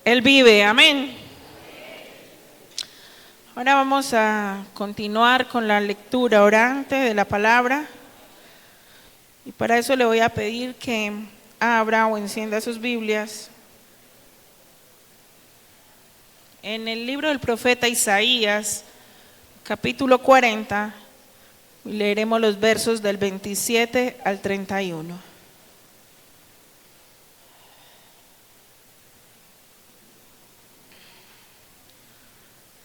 Él vive, amén. Ahora vamos a continuar con la lectura orante de la palabra. Y para eso le voy a pedir que abra o encienda sus Biblias en el libro del profeta Isaías, capítulo 40, y leeremos los versos del 27 al 31.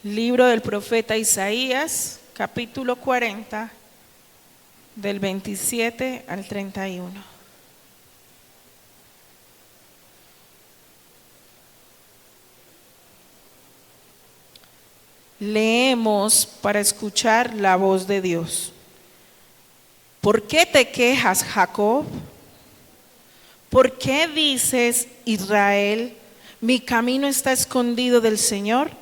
Libro del profeta Isaías, capítulo 40, del 27 al 31. Leemos para escuchar la voz de Dios. ¿Por qué te quejas, Jacob? ¿Por qué dices, Israel, mi camino está escondido del Señor?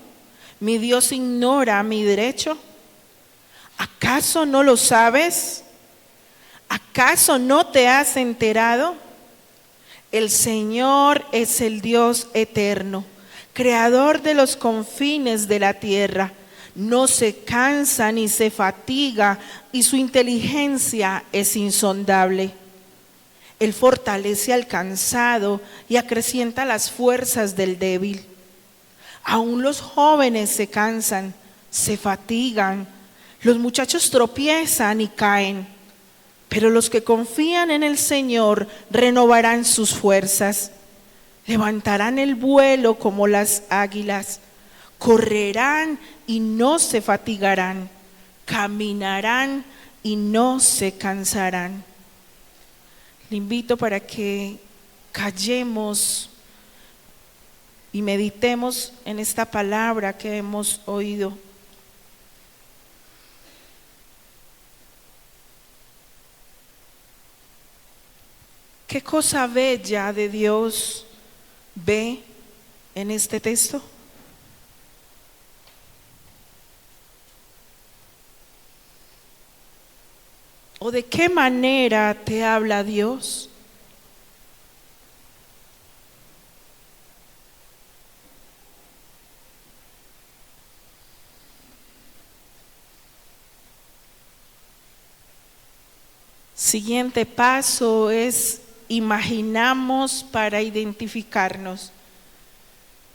¿Mi Dios ignora mi derecho? ¿Acaso no lo sabes? ¿Acaso no te has enterado? El Señor es el Dios eterno, creador de los confines de la tierra. No se cansa ni se fatiga, y su inteligencia es insondable. Él fortalece al cansado y acrecienta las fuerzas del débil. Aún los jóvenes se cansan, se fatigan, los muchachos tropiezan y caen, pero los que confían en el Señor renovarán sus fuerzas, levantarán el vuelo como las águilas, correrán y no se fatigarán, caminarán y no se cansarán. Le invito para que callemos y meditemos en esta palabra que hemos oído. ¿Qué cosa bella de Dios ve en este texto? ¿O de qué manera te habla Dios? Siguiente paso es imaginamos para identificarnos.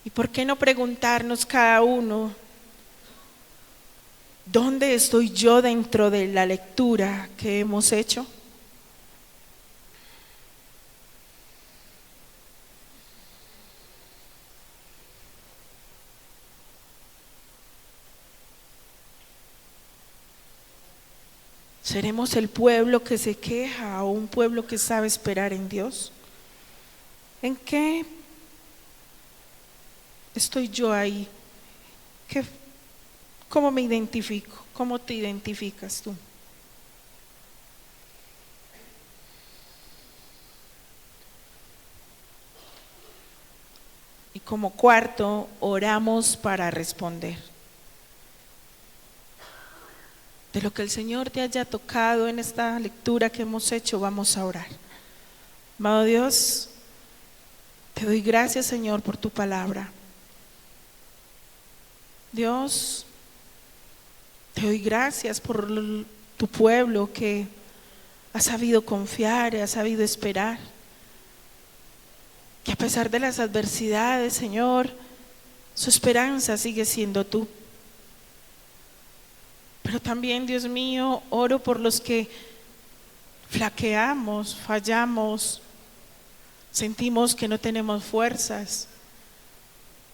¿Y por qué no preguntarnos cada uno, ¿dónde estoy yo dentro de la lectura que hemos hecho? ¿Seremos el pueblo que se queja o un pueblo que sabe esperar en Dios? ¿En qué estoy yo ahí? ¿Cómo me identifico? ¿Cómo te identificas tú? Y como cuarto, oramos para responder. De lo que el Señor te haya tocado en esta lectura que hemos hecho, vamos a orar. Amado Dios, te doy gracias, Señor, por tu palabra. Dios, te doy gracias por tu pueblo que ha sabido confiar, ha sabido esperar. Que a pesar de las adversidades, Señor, su esperanza sigue siendo tú. Pero también, Dios mío, oro por los que flaqueamos, fallamos, sentimos que no tenemos fuerzas.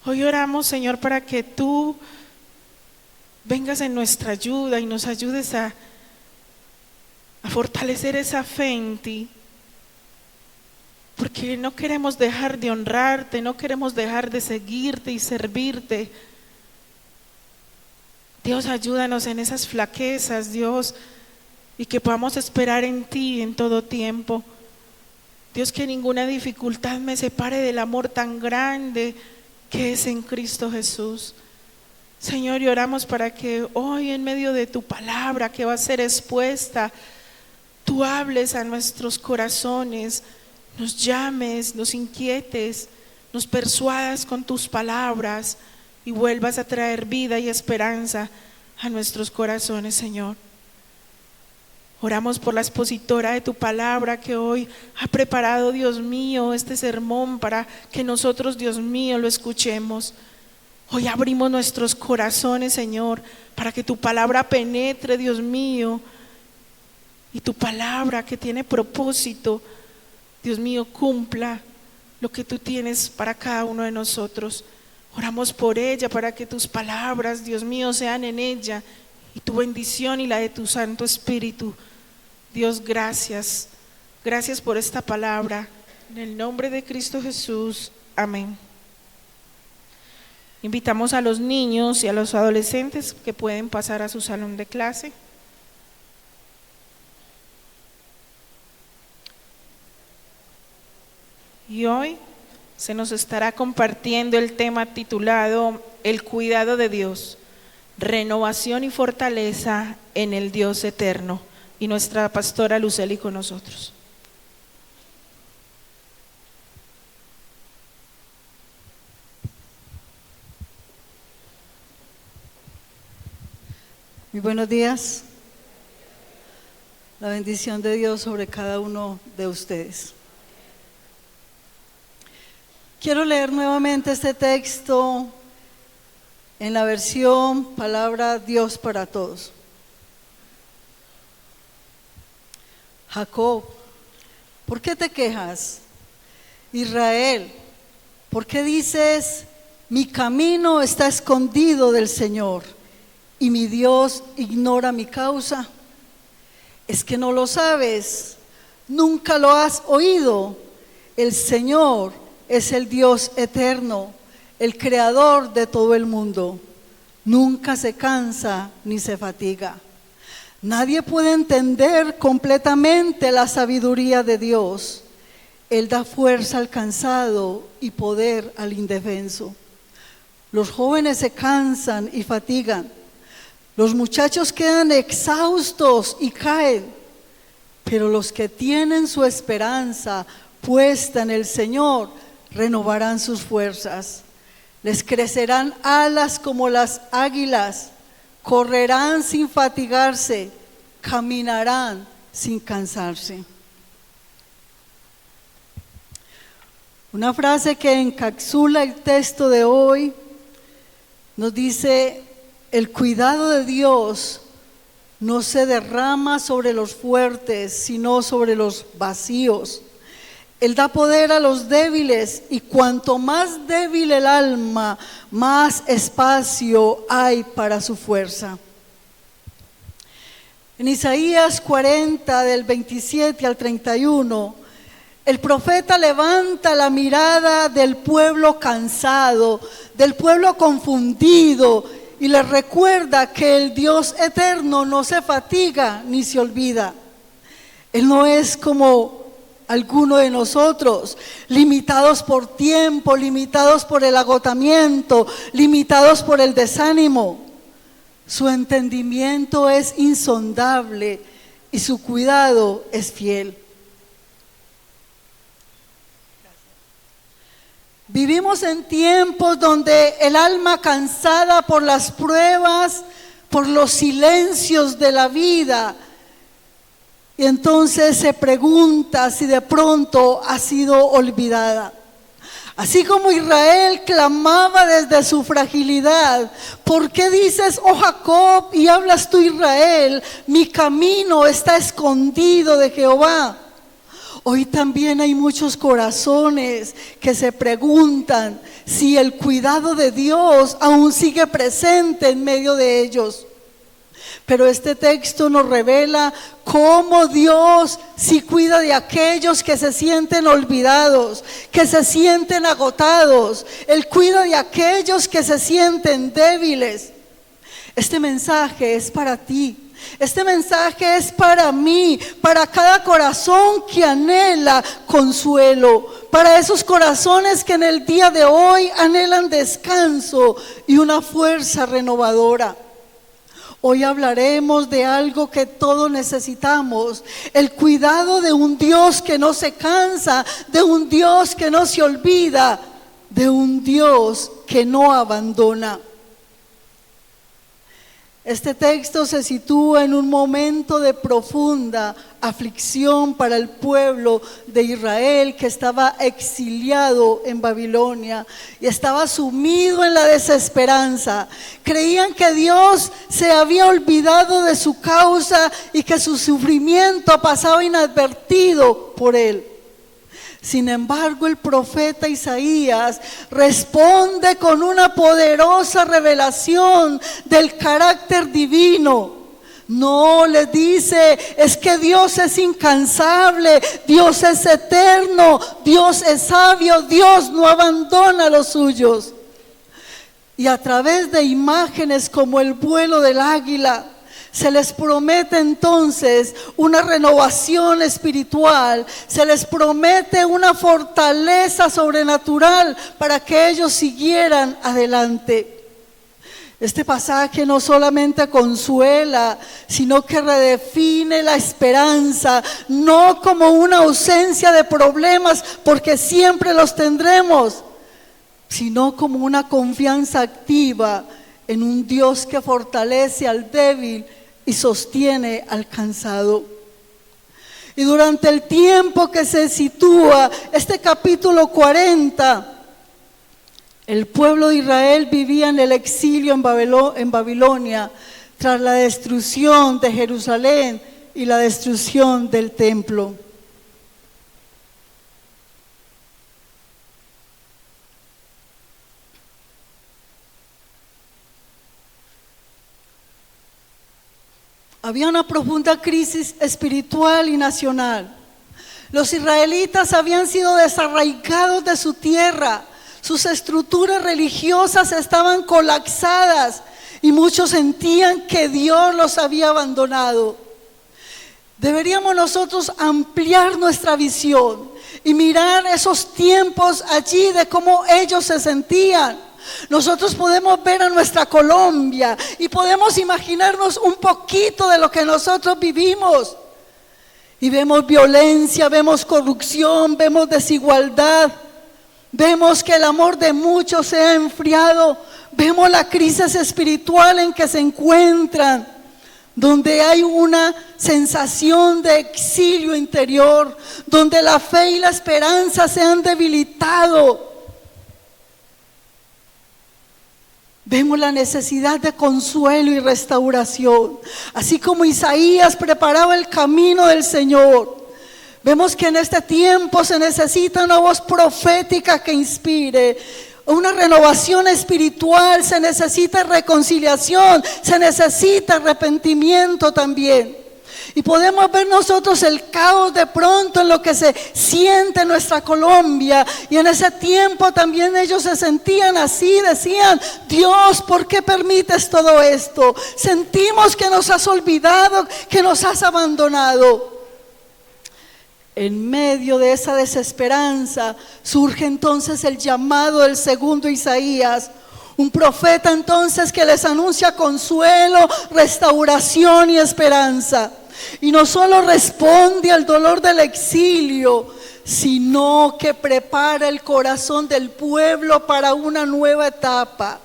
Hoy oramos, Señor, para que tú vengas en nuestra ayuda y nos ayudes a fortalecer esa fe en ti. Porque no queremos dejar de honrarte, no queremos dejar de seguirte y servirte. Dios, ayúdanos en esas flaquezas, Dios, y que podamos esperar en ti en todo tiempo. Dios, que ninguna dificultad me separe del amor tan grande que es en Cristo Jesús. Señor, y oramos para que hoy en medio de tu palabra que va a ser expuesta, tú hables a nuestros corazones, nos llames, nos inquietes, nos persuadas con tus palabras y vuelvas a traer vida y esperanza a nuestros corazones, Señor. Oramos por la expositora de tu palabra que hoy ha preparado, Dios mío, este sermón para que nosotros, Dios mío, lo escuchemos. Hoy abrimos nuestros corazones, Señor, para que tu palabra penetre, Dios mío, y tu palabra que tiene propósito, Dios mío, cumpla lo que tú tienes para cada uno de nosotros. Oramos por ella para que tus palabras, Dios mío, sean en ella y tu bendición y la de tu Santo Espíritu. Dios, gracias. Gracias por esta palabra. En el nombre de Cristo Jesús. Amén. Invitamos a los niños y a los adolescentes que pueden pasar a su salón de clase. Y hoy se nos estará compartiendo el tema titulado El cuidado de Dios, renovación y fortaleza en el Dios eterno. Y nuestra pastora Luceli con nosotros. Muy buenos días. La bendición de Dios sobre cada uno de ustedes. Quiero leer nuevamente este texto en la versión Palabra Dios para Todos. Jacob, ¿por qué te quejas? Israel, ¿por qué dices, mi camino está escondido del Señor y mi Dios ignora mi causa? ¿Es que no lo sabes? ¿Nunca lo has oído? El Señor es el Dios eterno, el creador de todo el mundo. Nunca se cansa ni se fatiga. Nadie puede entender completamente la sabiduría de Dios. Él da fuerza al cansado y poder al indefenso. Los jóvenes se cansan y fatigan. Los muchachos quedan exhaustos y caen. Pero los que tienen su esperanza puesta en el Señor renovarán sus fuerzas. Les crecerán alas como las águilas. Correrán sin fatigarse, caminarán sin cansarse. Una frase que encapsula el texto de hoy nos dice: el cuidado de Dios no se derrama sobre los fuertes, sino sobre los vacíos. Él da poder a los débiles y cuanto más débil el alma, más espacio hay para su fuerza. En Isaías 40, del 27 al 31, el profeta levanta la mirada del pueblo cansado, del pueblo confundido, y les recuerda que el Dios eterno no se fatiga ni se olvida. Él no es como alguno de nosotros, limitados por tiempo, limitados por el agotamiento, limitados por el desánimo. Su entendimiento es insondable y su cuidado es fiel. Vivimos en tiempos donde el alma cansada por las pruebas, por los silencios de la vida, y entonces se pregunta si de pronto ha sido olvidada. Así como Israel clamaba desde su fragilidad: ¿por qué dices, oh Jacob, y hablas tú, Israel, mi camino está escondido de Jehová? Hoy también hay muchos corazones que se preguntan si el cuidado de Dios aún sigue presente en medio de ellos. Pero este texto nos revela cómo Dios sí cuida de aquellos que se sienten olvidados, que se sienten agotados. Él cuida de aquellos que se sienten débiles. Este mensaje es para ti. Este mensaje es para mí, para cada corazón que anhela consuelo, para esos corazones que en el día de hoy anhelan descanso y una fuerza renovadora. Hoy hablaremos de algo que todos necesitamos: el cuidado de un Dios que no se cansa, de un Dios que no se olvida, de un Dios que no abandona. Este texto se sitúa en un momento de profunda aflicción para el pueblo de Israel, que estaba exiliado en Babilonia y estaba sumido en la desesperanza. Creían que Dios se había olvidado de su causa y que su sufrimiento pasaba inadvertido por él. Sin embargo, el profeta Isaías responde con una poderosa revelación del carácter divino. No, les dice, es que Dios es incansable, Dios es eterno, Dios es sabio, Dios no abandona a los suyos. Y a través de imágenes como el vuelo del águila, se les promete entonces una renovación espiritual, se les promete una fortaleza sobrenatural para que ellos siguieran adelante. Este pasaje no solamente consuela, sino que redefine la esperanza, no como una ausencia de problemas, porque siempre los tendremos, sino como una confianza activa en un Dios que fortalece al débil y sostiene al cansado. Y durante el tiempo que se sitúa este capítulo 40, el pueblo de Israel vivía en el exilio en Babilonia tras la destrucción de Jerusalén y la destrucción del templo. Había una profunda crisis espiritual y nacional. Los israelitas habían sido desarraigados de su tierra, sus estructuras religiosas estaban colapsadas y muchos sentían que Dios los había abandonado. Deberíamos nosotros ampliar nuestra visión y mirar esos tiempos allí de cómo ellos se sentían. Nosotros podemos ver a nuestra Colombia y podemos imaginarnos un poquito de lo que nosotros vivimos. Y vemos violencia, vemos corrupción, vemos desigualdad, vemos que el amor de muchos se ha enfriado, vemos la crisis espiritual en que se encuentran, donde hay una sensación de exilio interior, donde la fe y la esperanza se han debilitado. Vemos la necesidad de consuelo y restauración, así como Isaías preparaba el camino del Señor. Vemos que en este tiempo se necesita una voz profética que inspire, una renovación espiritual, se necesita reconciliación, se necesita arrepentimiento también. Y podemos ver nosotros el caos de pronto en lo que se siente en nuestra Colombia. Y en ese tiempo también ellos se sentían así, decían: Dios, ¿por qué permites todo esto? Sentimos que nos has olvidado, que nos has abandonado. En medio de esa desesperanza surge entonces el llamado del segundo Isaías, un profeta entonces que les anuncia consuelo, restauración y esperanza. Y no solo responde al dolor del exilio, sino que prepara el corazón del pueblo para una nueva etapa.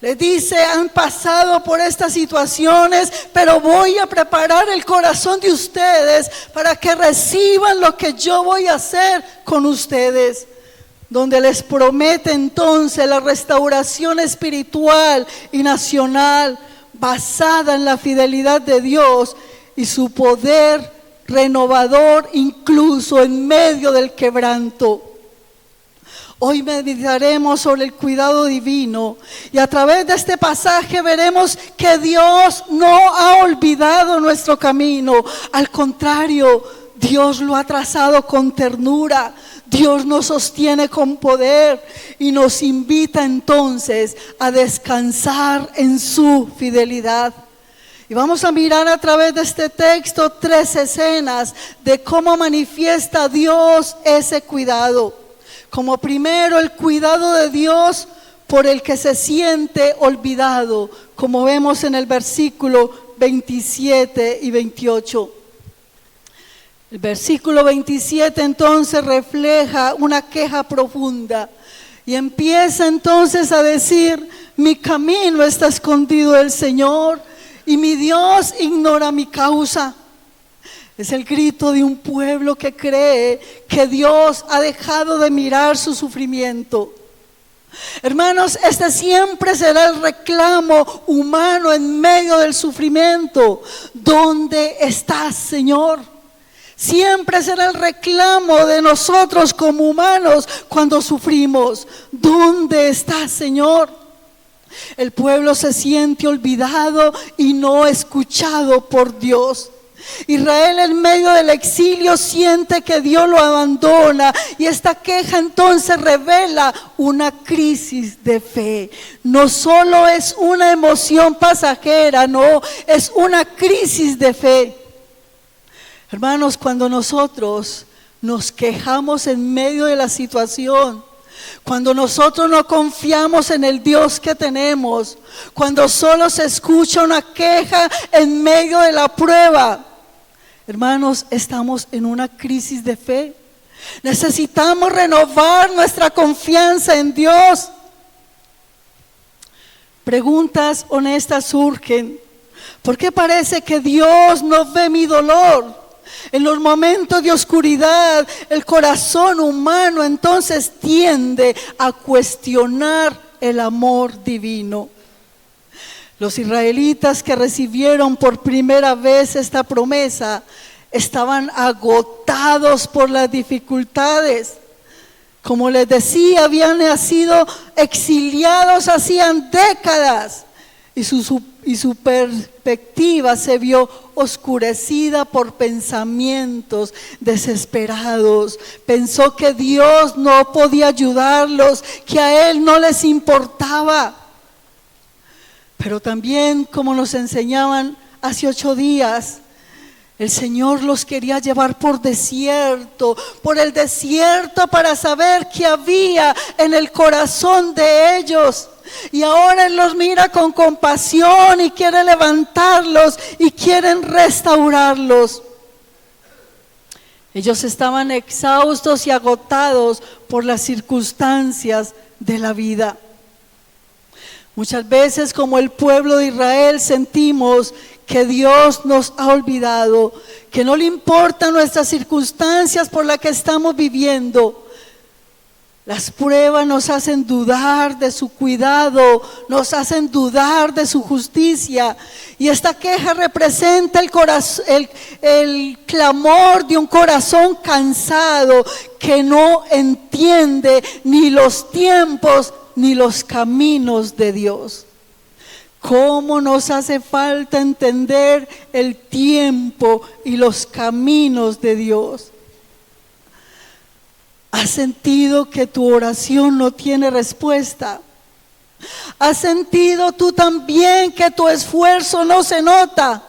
Les dice: han pasado por estas situaciones, pero voy a preparar el corazón de ustedes para que reciban lo que yo voy a hacer con ustedes. Donde les promete entonces la restauración espiritual y nacional basada en la fidelidad de Dios y su poder renovador incluso en medio del quebranto. Hoy meditaremos sobre el cuidado divino y a través de este pasaje veremos que Dios no ha olvidado nuestro camino. Al contrario, Dios lo ha trazado con ternura. Dios nos sostiene con poder y nos invita entonces a descansar en su fidelidad. Y vamos a mirar a través de este texto 3 escenas de cómo manifiesta Dios ese cuidado. Como primero, el cuidado de Dios por el que se siente olvidado, como vemos en el versículo 27 y 28. El versículo 27 entonces refleja una queja profunda Y empieza entonces a decir: mi camino está escondido del Señor y mi Dios ignora mi causa. Es el grito de un pueblo que cree que Dios ha dejado de mirar su sufrimiento. Hermanos, este siempre será el reclamo humano en medio del sufrimiento. ¿Dónde estás, Señor? Siempre será el reclamo de nosotros como humanos cuando sufrimos. ¿Dónde estás, Señor? El pueblo se siente olvidado y no escuchado por Dios. Israel en medio del exilio siente que Dios lo abandona, y esta queja entonces revela una crisis de fe. No solo es una emoción pasajera, no, es una crisis de fe. Hermanos, cuando nosotros nos quejamos en medio de la situación, cuando nosotros no confiamos en el Dios que tenemos, cuando solo se escucha una queja en medio de la prueba, hermanos, estamos en una crisis de fe. Necesitamos renovar nuestra confianza en Dios. Preguntas honestas surgen. ¿Por qué parece que Dios no ve mi dolor? En los momentos de oscuridad, el corazón humano entonces tiende a cuestionar el amor divino. Los israelitas que recibieron por primera vez esta promesa estaban agotados por las dificultades. Como les decía, habían sido exiliados hacían décadas y su perspectiva se vio oscurecida por pensamientos desesperados. Pensó que Dios no podía ayudarlos, que a Él no les importaba. Pero también, como nos enseñaban hace 8 días, el Señor los quería llevar por el desierto para saber qué había en el corazón de ellos. Y ahora Él los mira con compasión y quiere levantarlos y quieren restaurarlos. Ellos estaban exhaustos y agotados por las circunstancias de la vida. Muchas veces, como el pueblo de Israel, sentimos que Dios nos ha olvidado, que no le importan nuestras circunstancias por las que estamos viviendo. Las pruebas nos hacen dudar de su cuidado, nos hacen dudar de su justicia. Y esta queja representa el clamor de un corazón cansado que no entiende ni los tiempos ni los caminos de Dios. ¿Cómo nos hace falta entender el tiempo y los caminos de Dios? ¿Has sentido que tu oración no tiene respuesta? ¿Has sentido tú también que tu esfuerzo no se nota?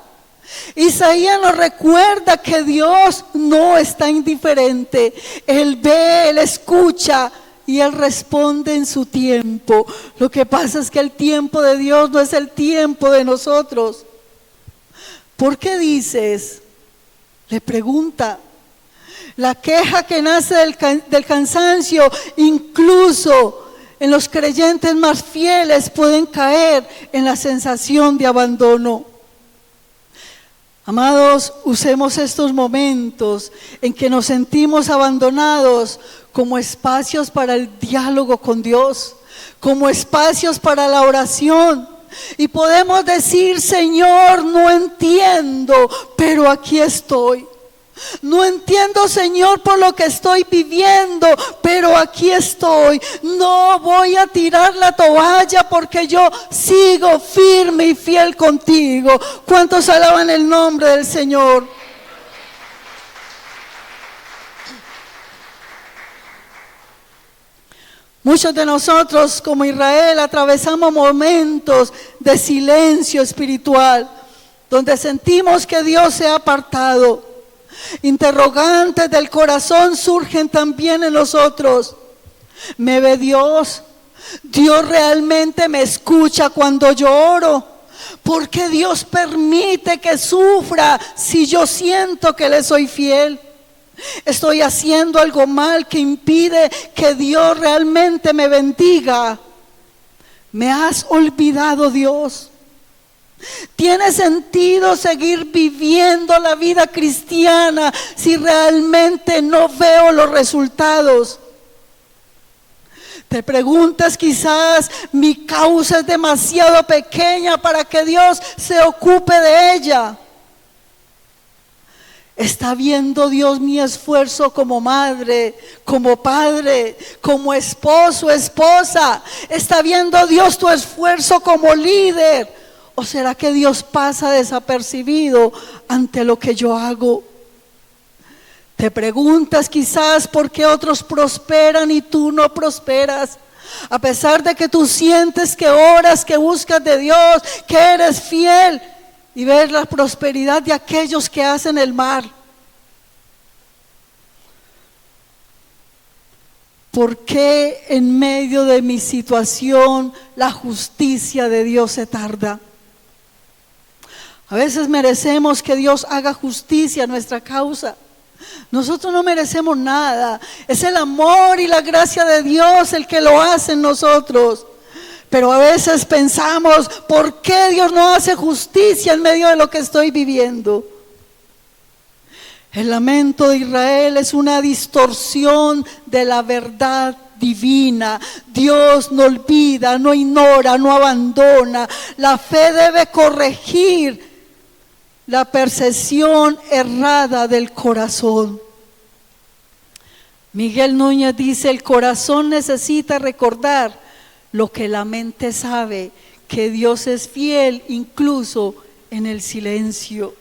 Isaías nos recuerda que Dios no está indiferente. Él ve, Él escucha y Él responde en su tiempo. Lo que pasa es que el tiempo de Dios no es el tiempo de nosotros. ¿Por qué dices? Le pregunta. La queja que nace del cansancio, incluso en los creyentes más fieles, pueden caer en la sensación de abandono. Amados, usemos estos momentos en que nos sentimos abandonados como espacios para el diálogo con Dios, como espacios para la oración. Y podemos decir: Señor, no entiendo, pero aquí estoy. No entiendo, Señor, por lo que estoy viviendo, pero aquí estoy. No voy a tirar la toalla porque yo sigo firme y fiel contigo. ¿Cuántos alaban el nombre del Señor? Muchos de nosotros, como Israel, atravesamos momentos de silencio espiritual, donde sentimos que Dios se ha apartado. Interrogantes del corazón surgen también en nosotros. ¿Me ve Dios? ¿Dios realmente me escucha cuando yo oro? ¿Por qué Dios permite que sufra si yo siento que le soy fiel? Estoy haciendo algo mal que impide que Dios realmente me bendiga. ¿Me has olvidado, Dios? ¿Tiene sentido seguir viviendo la vida cristiana si realmente no veo los resultados? Te preguntas quizás, mi causa es demasiado pequeña para que Dios se ocupe de ella. ¿Está viendo Dios mi esfuerzo como madre, como padre, como esposo, esposa? ¿Está viendo Dios tu esfuerzo como líder? ¿O será que Dios pasa desapercibido ante lo que yo hago? Te preguntas quizás por qué otros prosperan y tú no prosperas. A pesar de que tú sientes que oras, que buscas de Dios, que eres fiel, y ver la prosperidad de aquellos que hacen el mal. ¿Por qué en medio de mi situación la justicia de Dios se tarda? A veces merecemos que Dios haga justicia a nuestra causa. Nosotros no merecemos nada. Es el amor y la gracia de Dios el que lo hace en nosotros. Pero a veces pensamos, ¿por qué Dios no hace justicia en medio de lo que estoy viviendo? El lamento de Israel es una distorsión de la verdad divina. Dios no olvida, no ignora, no abandona. La fe debe corregir la percepción errada del corazón. Miguel Núñez dice, el corazón necesita recordar lo que la mente sabe, que Dios es fiel incluso en el silencio.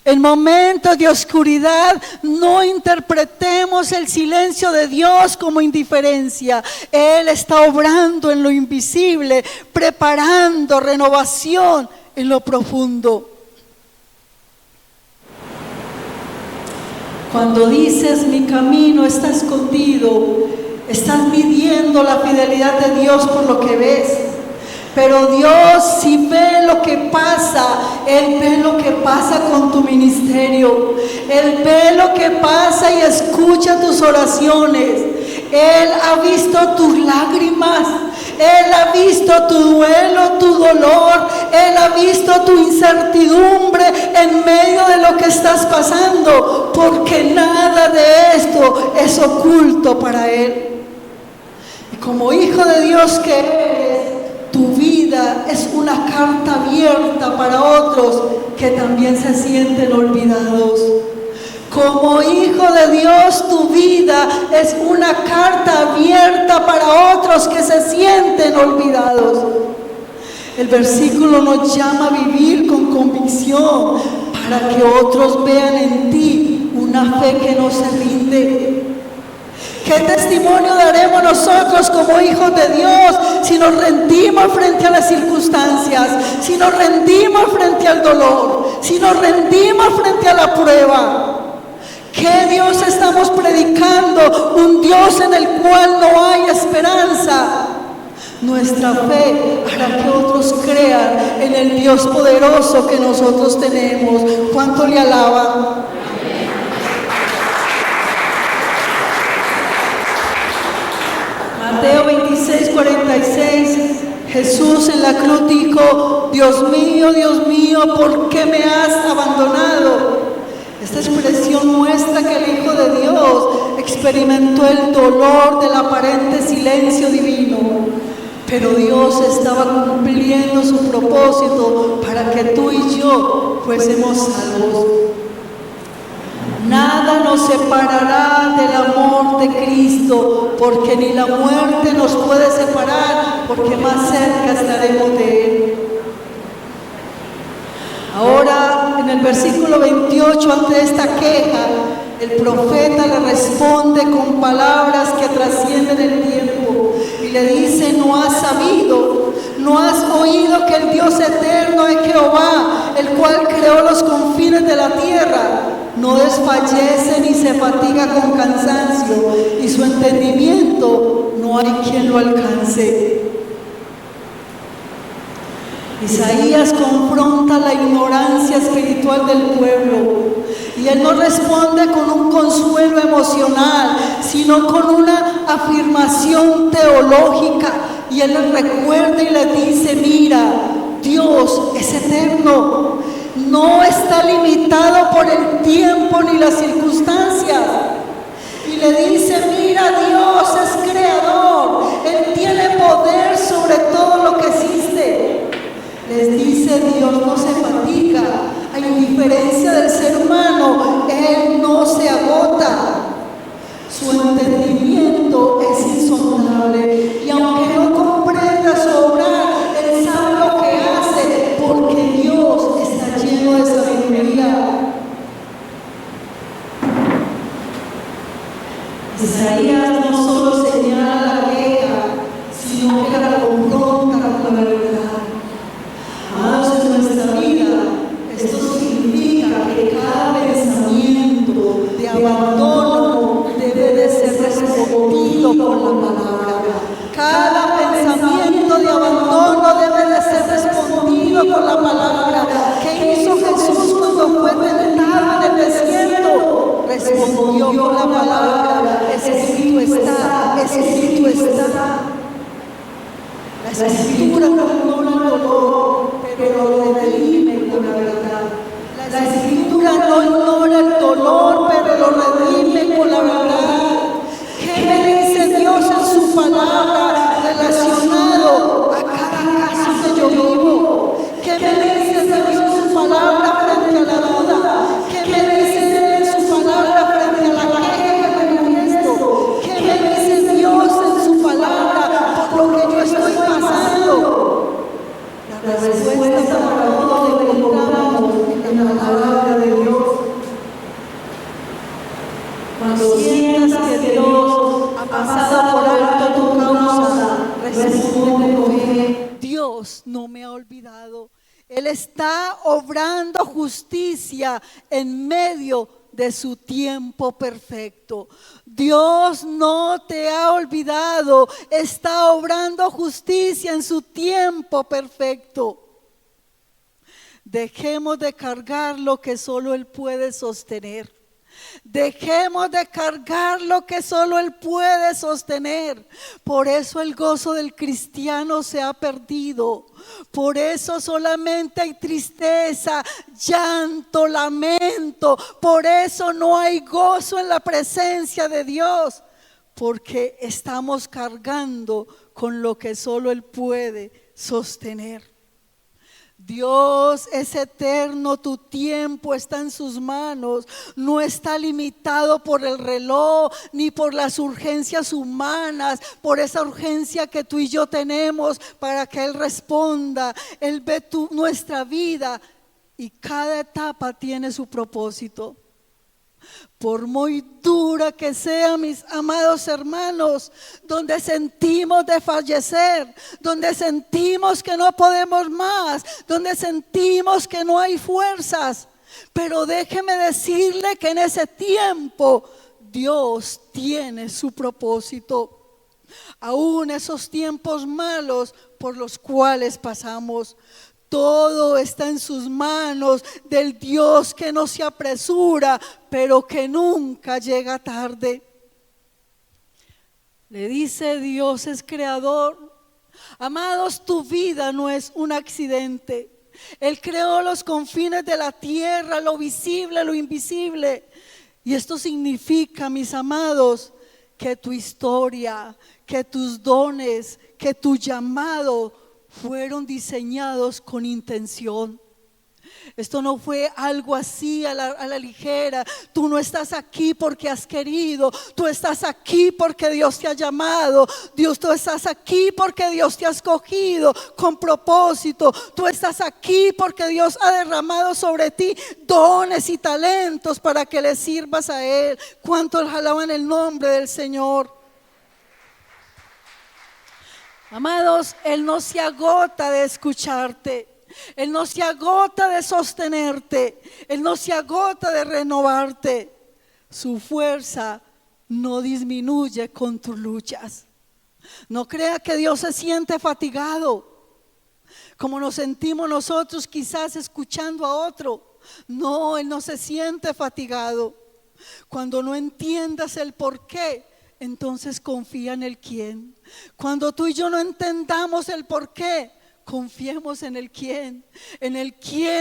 En momentos de oscuridad no interpretemos el silencio de Dios como indiferencia. Él está obrando en lo invisible, preparando renovación en lo profundo. Cuando dices mi camino está escondido, estás midiendo la fidelidad de Dios por lo que ves. Pero Dios, si ve lo que pasa, Él ve lo que pasa con tu ministerio. Él ve lo que pasa y escucha tus oraciones. Él ha visto tus lágrimas. Él ha visto tu duelo, tu dolor. Él ha visto tu incertidumbre en medio de lo que estás pasando. Porque nada de esto es oculto para Él. Y como hijo de Dios que eres, tu vida es una carta abierta para otros que también se sienten olvidados. Como hijo de Dios, tu vida es una carta abierta para otros que se sienten olvidados. El versículo nos llama a vivir con convicción para que otros vean en ti una fe que no se rinde. ¿Qué testimonio daremos nosotros como hijos de Dios si nos rendimos frente a las circunstancias, si nos rendimos frente al dolor, si nos rendimos frente a la prueba? ¿Qué Dios estamos predicando? Un Dios en el cual no hay esperanza. Nuestra fe hará que otros crean en el Dios poderoso que nosotros tenemos. ¿Cuánto le alaban? Mateo 26:46, Jesús en la cruz dijo, Dios mío, ¿por qué me has abandonado? Esta expresión muestra que el Hijo de Dios experimentó el dolor del aparente silencio divino, pero Dios estaba cumpliendo su propósito para que tú y yo fuésemos salvos. Nada nos separará del amor de Cristo, porque ni la muerte nos puede separar, porque más cerca estaremos de Él. Ahora, en el versículo 28, ante esta queja, el profeta le responde con palabras que trascienden el tiempo y le dice, ¿no has sabido? ¿No has oído que el Dios eterno es Jehová, el cual creó los confines de la tierra? No desfallece ni se fatiga con cansancio, y su entendimiento no hay quien lo alcance. Isaías confronta la ignorancia espiritual del pueblo. Y Él no responde con un consuelo emocional, sino con una afirmación teológica. Y Él les recuerda y les dice, mira, Dios es eterno, no está limitado por el tiempo ni las circunstancias. Y le dice, mira, Dios es creador, Él tiene poder sobre todo lo que existe. Les dice, Dios no se fatiga, a diferencia del ser humano, Él no se agota. Su entendimiento es insondable y aunque no comprenda su obrar, Él sabe lo que hace porque Dios está lleno de sabiduría. Isaías no solo señala la queja, sino que la confronta con la verdad. Amados, en nuestra vida, esto significa que cada pensamiento de abandono debe de ser respondido con la palabra. Cada pensamiento de abandono debe de ser respondido con la palabra. ¿Qué hizo Jesús cuando fue tentado en el desierto? Respondió con la palabra. Escrito está, escrito está. La escritura no ignora el dolor, pero lo redime con la verdad. La escritura no ignora el dolor, pero lo redime con la verdad. ¿Qué me dice Dios en su palabra relacionado a cada caso que yo vivo? ¿Qué me dice Dios en su palabra frente a la duda? ¿Qué me dice en su palabra frente a la queja que me manifiesto? ¿Qué me dice Dios en su palabra por lo que yo estoy pasando? La respuesta para todo la encontramos en la palabra de Dios. Cuando sientas que Dios ha pasado por alto tu causa, responde con fe. Dios no me ha olvidado. Él está obrando justicia en medio de su tiempo perfecto. Dios no te ha olvidado, está obrando justicia en su tiempo perfecto. Dejemos de cargar lo que solo Él puede sostener. Dejemos de cargar lo que solo Él puede sostener. Por eso el gozo del cristiano se ha perdido. Por eso solamente hay tristeza, llanto, lamento. Por eso no hay gozo en la presencia de Dios. Porque estamos cargando con lo que solo Él puede sostener. Dios es eterno, tu tiempo está en sus manos, no está limitado por el reloj ni por las urgencias humanas, por esa urgencia que tú y yo tenemos para que Él responda. Él ve nuestra vida y cada etapa tiene su propósito. Por muy dura que sea, mis amados hermanos, donde sentimos de fallecer, donde sentimos que no podemos más, donde sentimos que no hay fuerzas, pero déjeme decirle que en ese tiempo Dios tiene su propósito. Aún esos tiempos malos por los cuales pasamos, todo está en sus manos del Dios que no se apresura, pero que nunca llega tarde. Le dice, Dios es creador. Amados, tu vida no es un accidente. Él creó los confines de la tierra, lo visible, lo invisible. Y esto significa, mis amados, que tu historia, que tus dones, que tu llamado fueron diseñados con intención. Esto no fue algo así a la ligera. Tú no estás aquí porque has querido. Tú estás aquí porque Dios te ha llamado. Tú estás aquí porque Dios te ha escogido con propósito. Tú estás aquí porque Dios ha derramado sobre ti dones y talentos para que le sirvas a Él. ¿Cuántos alaban el nombre del Señor? Amados, Él no se agota de escucharte. Él no se agota de sostenerte. Él no se agota de renovarte. Su fuerza no disminuye con tus luchas. No crea que Dios se siente fatigado como nos sentimos nosotros quizás escuchando a otro. No, Él no se siente fatigado. Cuando no entiendas el por qué, entonces confía en el quién. Cuando tú y yo no entendamos el por qué, confiemos en el quién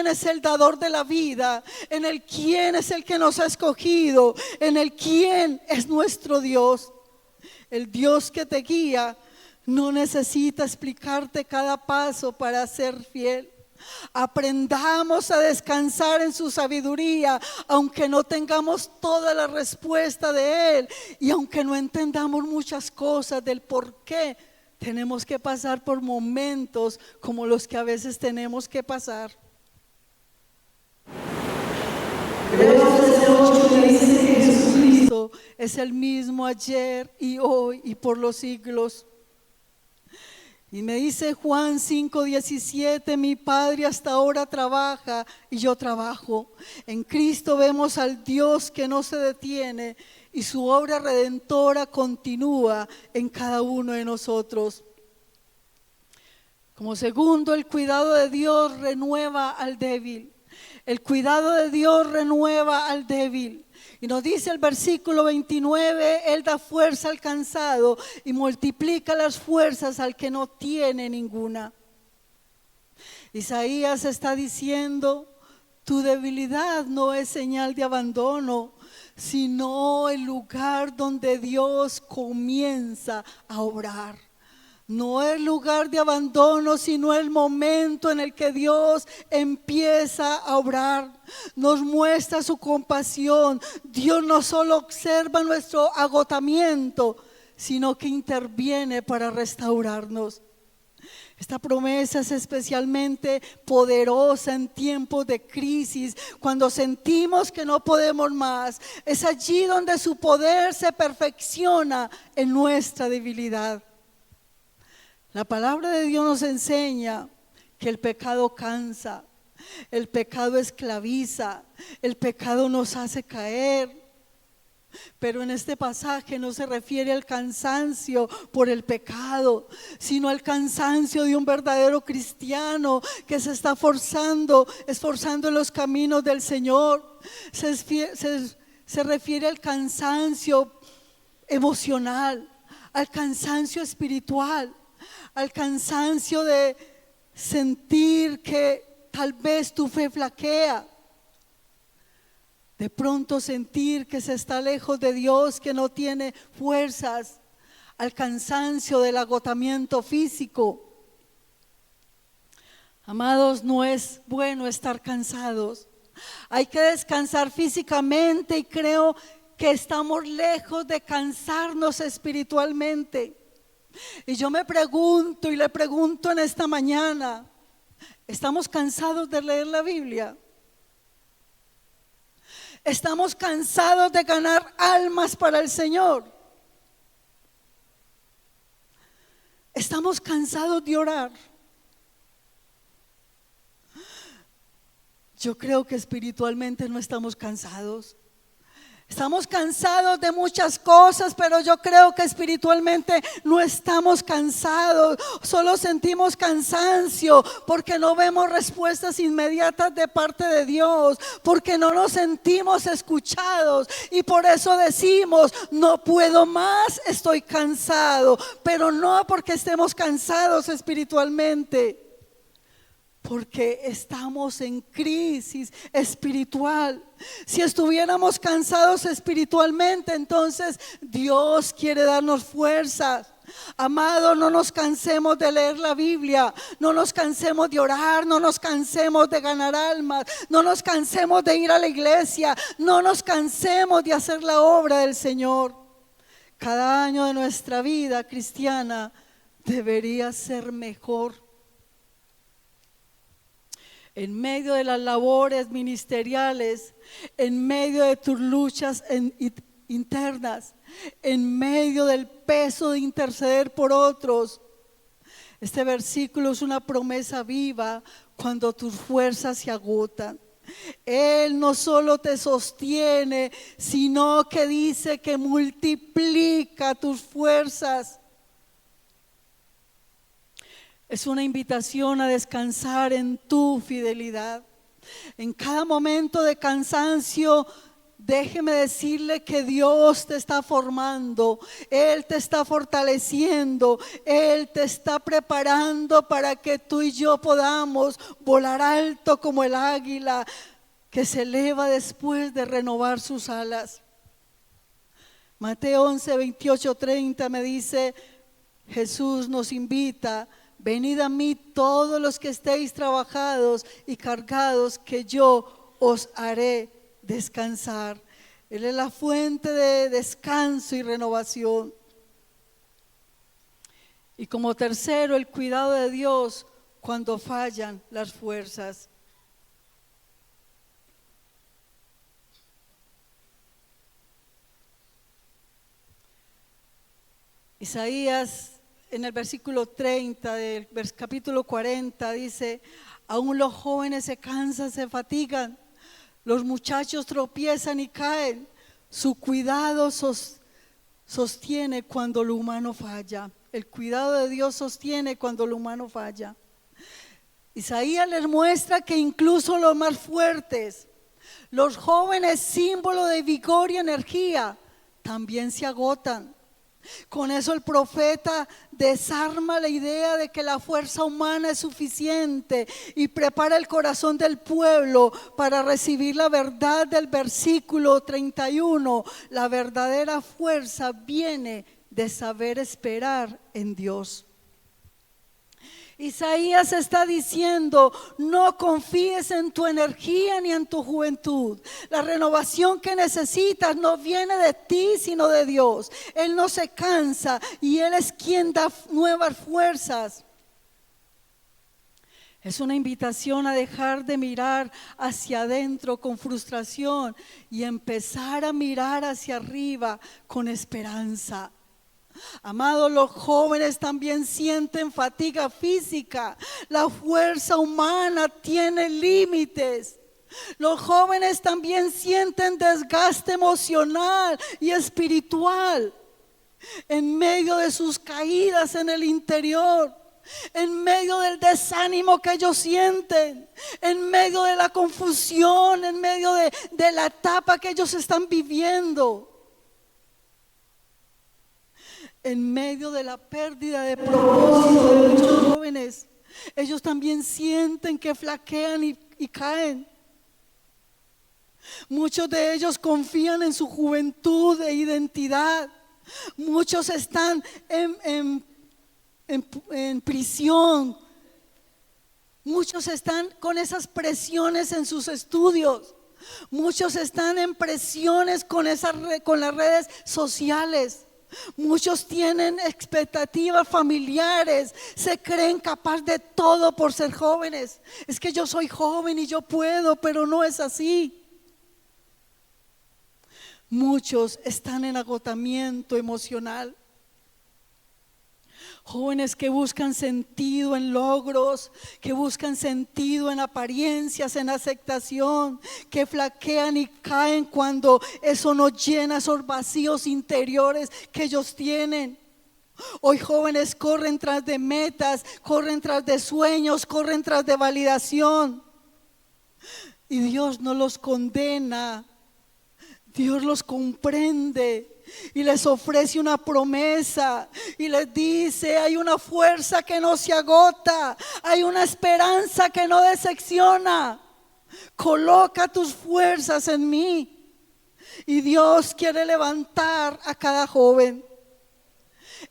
es el dador de la vida, en el quién es el que nos ha escogido, en el quién es nuestro Dios. El Dios que te guía no necesita explicarte cada paso para ser fiel. Aprendamos a descansar en su sabiduría, aunque no tengamos toda la respuesta de Él y aunque no entendamos muchas cosas del por qué tenemos que pasar por momentos como los que a veces tenemos que pasar. Dice que Jesucristo es el mismo ayer y hoy y por los siglos. Y me dice Juan 5:17, mi Padre hasta ahora trabaja y yo trabajo. En Cristo vemos al Dios que no se detiene y su obra redentora continúa en cada uno de nosotros. Como segundo, el cuidado de Dios renueva al débil. El cuidado de Dios renueva al débil. Y nos dice el versículo 29, Él da fuerza al cansado y multiplica las fuerzas al que no tiene ninguna. Isaías está diciendo, tu debilidad no es señal de abandono, sino el lugar donde Dios comienza a obrar. No es lugar de abandono, sino el momento en el que Dios empieza a obrar. Nos muestra su compasión. Dios no solo observa nuestro agotamiento, sino que interviene para restaurarnos. Esta promesa es especialmente poderosa en tiempos de crisis, cuando sentimos que no podemos más. Es allí donde su poder se perfecciona en nuestra debilidad. La palabra de Dios nos enseña que el pecado cansa, el pecado esclaviza, el pecado nos hace caer. Pero en este pasaje no se refiere al cansancio por el pecado, sino al cansancio de un verdadero cristiano que se está esforzando en los caminos del Señor. Se refiere al cansancio emocional, al cansancio espiritual, al cansancio de sentir que tal vez tu fe flaquea, de pronto sentir que se está lejos de Dios, que no tiene fuerzas, al cansancio del agotamiento físico. Amados, no es bueno estar cansados. Hay que descansar físicamente y creo que estamos lejos de cansarnos espiritualmente. Y yo me pregunto y le pregunto en esta mañana, ¿estamos cansados de leer la Biblia? ¿Estamos cansados de ganar almas para el Señor? ¿Estamos cansados de orar? Yo creo que espiritualmente no estamos cansados. Estamos cansados de muchas cosas, pero yo creo que espiritualmente no estamos cansados. Solo sentimos cansancio porque no vemos respuestas inmediatas de parte de Dios, porque no nos sentimos escuchados y por eso decimos, no puedo más, estoy cansado. Pero no porque estemos cansados espiritualmente, porque estamos en crisis espiritual. Si estuviéramos cansados espiritualmente, entonces Dios quiere darnos fuerzas. Amado, no nos cansemos de leer la Biblia, no nos cansemos de orar, no nos cansemos de ganar almas, no nos cansemos de ir a la iglesia, no nos cansemos de hacer la obra del Señor. Cada año de nuestra vida cristiana debería ser mejor. En medio de las labores ministeriales, en medio de tus luchas internas, en medio del peso de interceder por otros. Este versículo es una promesa viva cuando tus fuerzas se agotan. Él no solo te sostiene, sino que dice que multiplica tus fuerzas. Es una invitación a descansar en tu fidelidad. En cada momento de cansancio, déjeme decirle que Dios te está formando, Él te está fortaleciendo, Él te está preparando para que tú y yo podamos volar alto como el águila que se eleva después de renovar sus alas. Mateo 11, 28, 30 me dice, Jesús nos invita: venid a mí todos los que estéis trabajados y cargados, que yo os haré descansar. Él es la fuente de descanso y renovación. Y como tercero, el cuidado de Dios cuando fallan las fuerzas. Isaías en el versículo 30 del capítulo 40 dice: aún los jóvenes se cansan, se fatigan, los muchachos tropiezan y caen, su cuidado sostiene cuando lo humano falla. El cuidado de Dios sostiene cuando lo humano falla. Isaías les muestra que incluso los más fuertes, los jóvenes símbolo de vigor y energía, también se agotan. Con eso el profeta desarma la idea de que la fuerza humana es suficiente y prepara el corazón del pueblo para recibir la verdad del versículo 31. La verdadera fuerza viene de saber esperar en Dios. Isaías está diciendo: no confíes en tu energía ni en tu juventud. La renovación que necesitas no viene de ti, sino de Dios. Él no se cansa y Él es quien da nuevas fuerzas. Es una invitación a dejar de mirar hacia adentro con frustración y empezar a mirar hacia arriba con esperanza. Amados, los jóvenes también sienten fatiga física. La fuerza humana tiene límites. Los jóvenes también sienten desgaste emocional y espiritual en medio de sus caídas en el interior, en medio del desánimo que ellos sienten, en medio de la confusión, en medio de la etapa que ellos están viviendo. En medio de la pérdida de propósito de muchos jóvenes, ellos también sienten que flaquean y caen. Muchos de ellos confían en su juventud e identidad. Muchos están en prisión. Muchos están con esas presiones en sus estudios. Muchos están en presiones con las redes sociales. Muchos tienen expectativas familiares, se creen capaz de todo por ser jóvenes. Es que yo soy joven y yo puedo, pero no es así. Muchos están en agotamiento emocional. Jóvenes que buscan sentido en logros, que buscan sentido en apariencias, en aceptación, que flaquean y caen cuando eso no llena esos vacíos interiores que ellos tienen. Hoy jóvenes corren tras de metas, corren tras de sueños, corren tras de validación. Y Dios no los condena, Dios los comprende. Y les ofrece una promesa y les dice: hay una fuerza que no se agota, hay una esperanza que no decepciona. Coloca tus fuerzas en mí. Y Dios quiere levantar a cada joven.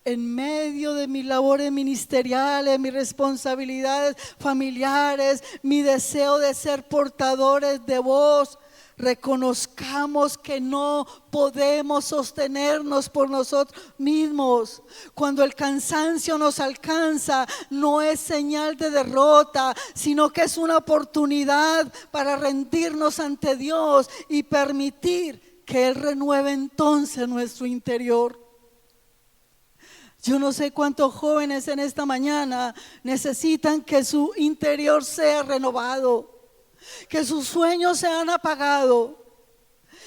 En medio de mis labores ministeriales, mis responsabilidades familiares, mi deseo de ser portadores de voz, reconozcamos que no podemos sostenernos por nosotros mismos. Cuando el cansancio nos alcanza, no es señal de derrota, sino que es una oportunidad para rendirnos ante Dios y permitir que Él renueve entonces nuestro interior. Yo no sé cuántos jóvenes en esta mañana necesitan que su interior sea renovado, que sus sueños se han apagado,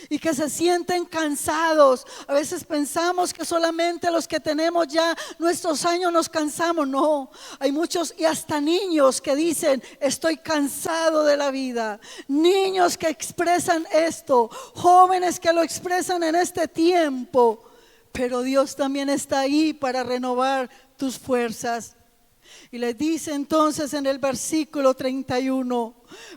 y que se sienten cansados. A veces pensamos que solamente los que tenemos ya nuestros años nos cansamos. No, hay muchos y hasta niños que dicen: estoy cansado de la vida. Niños que expresan esto, jóvenes que lo expresan en este tiempo. Pero Dios también está ahí para renovar tus fuerzas. Y le dice entonces en el versículo 31: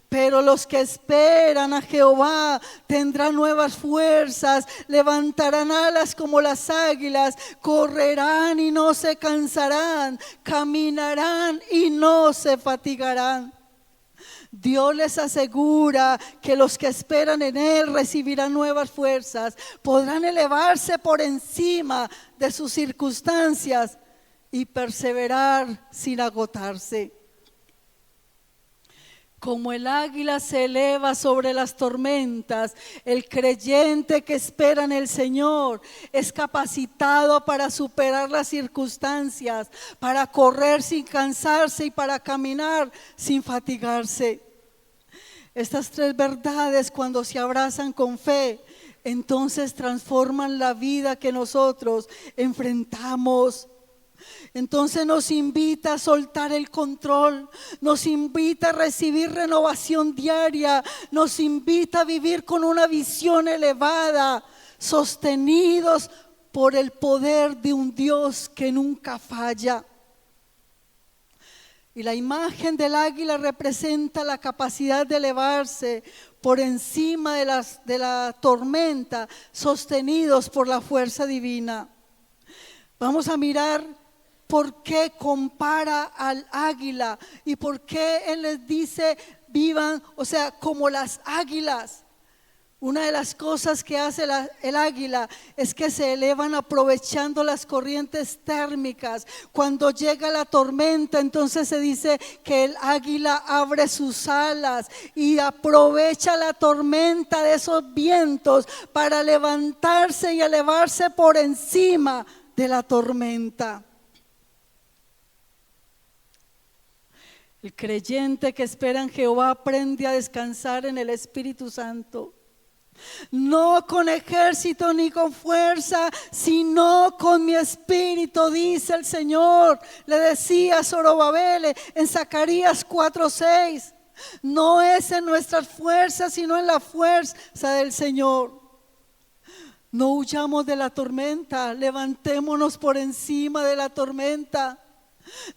pero los que esperan a Jehová tendrán nuevas fuerzas, levantarán alas como las águilas, correrán y no se cansarán, caminarán y no se fatigarán. Dios les asegura que los que esperan en Él recibirán nuevas fuerzas, podrán elevarse por encima de sus circunstancias y perseverar sin agotarse. Como el águila se eleva sobre las tormentas, el creyente que espera en el Señor es capacitado para superar las circunstancias, para correr sin cansarse y para caminar sin fatigarse. Estas tres verdades, cuando se abrazan con fe, entonces transforman la vida que nosotros enfrentamos. Entonces nos invita a soltar el control, nos invita a recibir renovación diaria, nos invita a vivir con una visión elevada, sostenidos por el poder de un Dios que nunca falla. Y la imagen del águila representa la capacidad de elevarse por encima de la tormenta, sostenidos por la fuerza divina. Vamos a mirar por qué compara al águila y por qué Él les dice: vivan, o sea, como las águilas. Una de las cosas que hace el águila es que se elevan aprovechando las corrientes térmicas. Cuando llega la tormenta, entonces se dice que el águila abre sus alas y aprovecha la tormenta de esos vientos para levantarse y elevarse por encima de la tormenta. El creyente que espera en Jehová aprende a descansar en el Espíritu Santo. No con ejército ni con fuerza, sino con mi espíritu, dice el Señor. Le decía a Zorobabel en Zacarías 4:6. No es en nuestras fuerzas, sino en la fuerza del Señor. No huyamos de la tormenta, levantémonos por encima de la tormenta.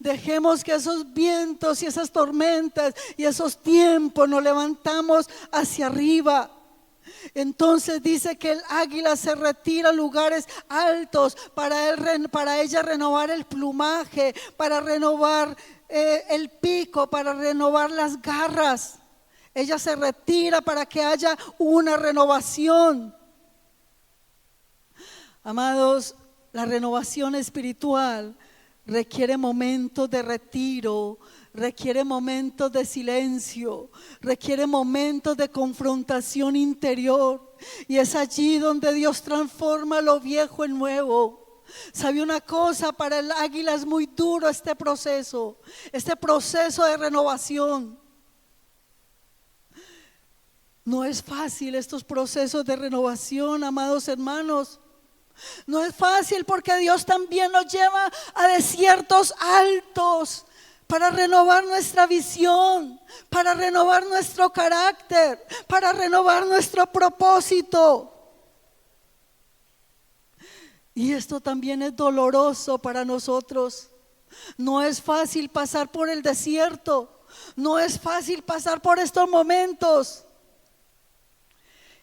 Dejemos que esos vientos y esas tormentas y esos tiempos nos levantamos hacia arriba. Entonces dice que el águila se retira a lugares altos para ella renovar el plumaje, para renovar el pico, para renovar las garras. Ella se retira para que haya una renovación. Amados, la renovación espiritual requiere momentos de retiro, requiere momentos de silencio, requiere momentos de confrontación interior. Y es allí donde Dios transforma lo viejo en nuevo. ¿Sabe una cosa? Para el águila es muy duro este proceso de renovación. No es fácil estos procesos de renovación, amados hermanos. No es fácil porque Dios también nos lleva a desiertos altos para renovar nuestra visión, para renovar nuestro carácter, para renovar nuestro propósito. Y esto también es doloroso para nosotros. No es fácil pasar por el desierto, no es fácil pasar por estos momentos.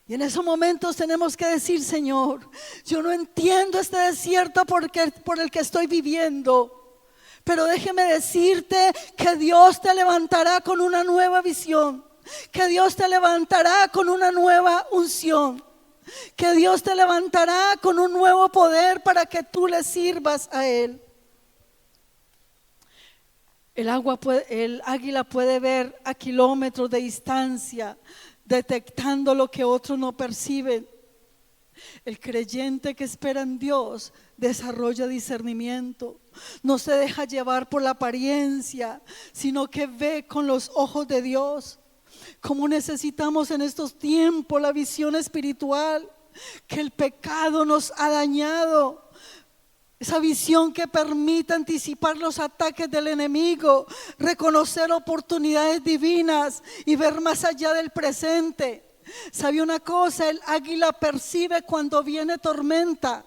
Y en esos momentos tenemos que decir: Señor, yo no entiendo este desierto por el que estoy viviendo, pero déjeme decirte que Dios te levantará con una nueva visión, que Dios te levantará con una nueva unción, que Dios te levantará con un nuevo poder para que tú le sirvas a Él. El águila puede ver a kilómetros de distancia, detectando lo que otros no perciben. El creyente que espera en Dios desarrolla discernimiento, no se deja llevar por la apariencia, sino que ve con los ojos de Dios. Cómo necesitamos en estos tiempos la visión espiritual, que el pecado nos ha dañado. Esa visión que permite anticipar los ataques del enemigo, reconocer oportunidades divinas y ver más allá del presente. ¿Sabe una cosa? El águila percibe cuando viene tormenta.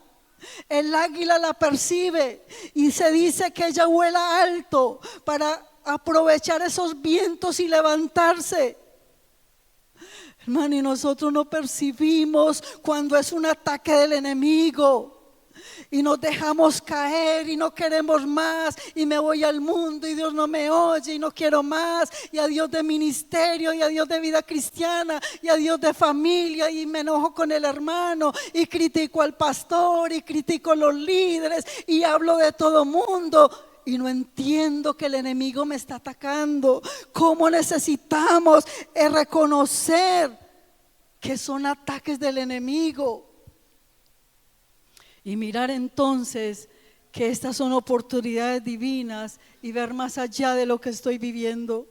El águila la percibe y se dice que ella vuela alto para aprovechar esos vientos y levantarse. Hermano, y nosotros no percibimos cuando es un ataque del enemigo y nos dejamos caer y no queremos más, y me voy al mundo y Dios no me oye y no quiero más, y adiós de ministerio y adiós de vida cristiana y adiós de familia, y me enojo con el hermano y critico al pastor y critico a los líderes y hablo de todo mundo y no entiendo que el enemigo me está atacando. ¿Cómo necesitamos reconocer que son ataques del enemigo? Y mirar entonces que estas son oportunidades divinas y ver más allá de lo que estoy viviendo.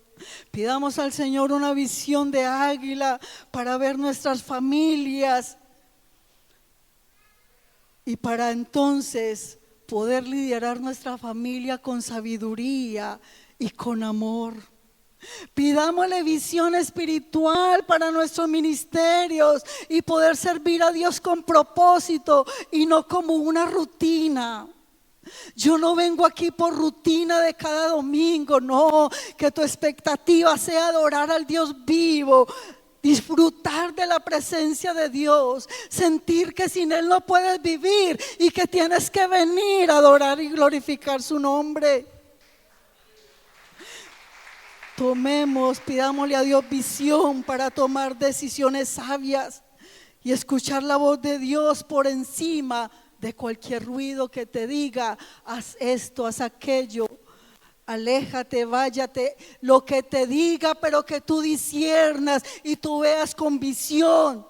Pidamos al Señor una visión de águila para ver nuestras familias y para entonces poder liderar nuestra familia con sabiduría y con amor. Pidámosle visión espiritual para nuestros ministerios y poder servir a Dios con propósito y no como una rutina. Yo no vengo aquí por rutina de cada domingo, no, que tu expectativa sea adorar al Dios vivo, disfrutar de la presencia de Dios, sentir que sin Él no puedes vivir y que tienes que venir a adorar y glorificar su nombre. Tomemos, pidámosle a Dios visión para tomar decisiones sabias y escuchar la voz de Dios por encima de cualquier ruido que te diga, haz esto, haz aquello, aléjate, váyate, lo que te diga, pero que tú disciernas y tú veas con visión